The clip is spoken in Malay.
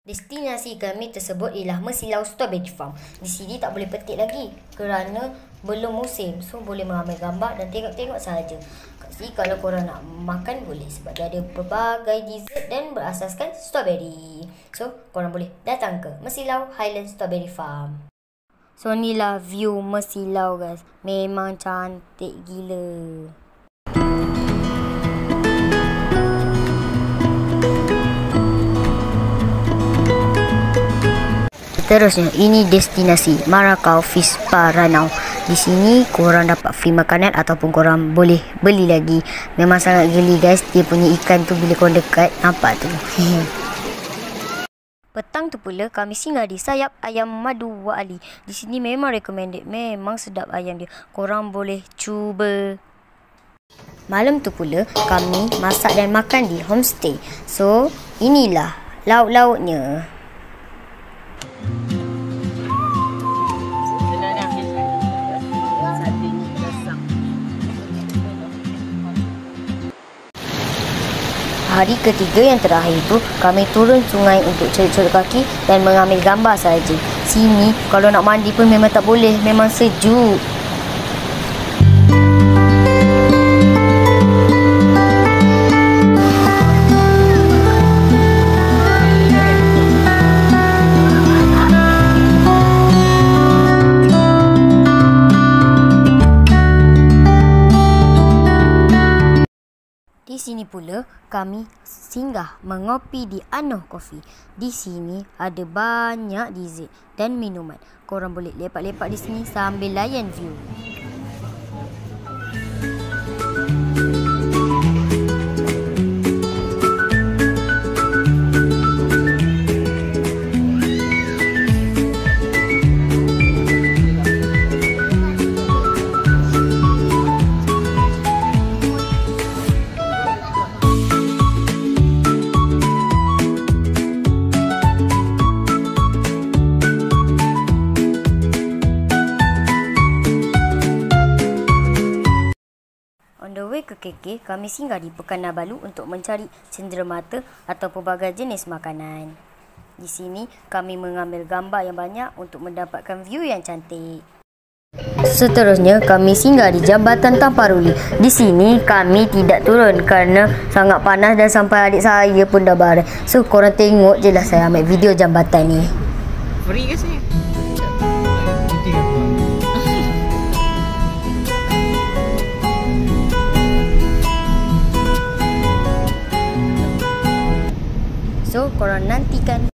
Destinasi kami tersebut ialah Mesilau Strawberry Farm. Di sini tak boleh petik lagi kerana belum musim. So boleh mengambil gambar dan tengok-tengok sahaja. Kat sini kalau korang nak makan boleh sebab dia ada pelbagai dessert dan berasaskan strawberry. So korang boleh datang ke Mesilau Highland Strawberry Farm. So inilah view Mesilau guys. Memang cantik gila. Terusnya, ini destinasi Marakau Fish Spa Ranau. Di sini korang dapat free makanan ataupun korang boleh beli lagi. Memang sangat geli guys, dia punya ikan tu bila korang dekat nampak tu. Petang tu pula kami singgah di Sayap Ayam Madu Wak Ali. Di sini memang recommended, memang sedap ayam dia. Korang boleh cuba. Malam tu pula kami masak dan makan di homestay. So inilah lauk-lauknya. Hari ketiga yang terakhir tu kami turun sungai untuk celup-celup kaki dan mengambil gambar saja. Sini kalau nak mandi pun memang tak boleh, memang sejuk. Di sini pula kami singgah mengopi di Anoh Coffee. Di sini ada banyak dessert dan minuman. Korang boleh lepak-lepak di sini sambil layan view. On the way ke KK, kami singgah di Pekan Nabalu untuk mencari cenderamata atau pelbagai jenis makanan. Di sini, kami mengambil gambar yang banyak untuk mendapatkan view yang cantik. Seterusnya, kami singgah di Jambatan Tamparuli. Di sini, kami tidak turun kerana sangat panas dan sampai adik saya pun dah barai. So, korang tengok je lah saya ambil video jambatan ni. Free ke sini? So, korang nantikan.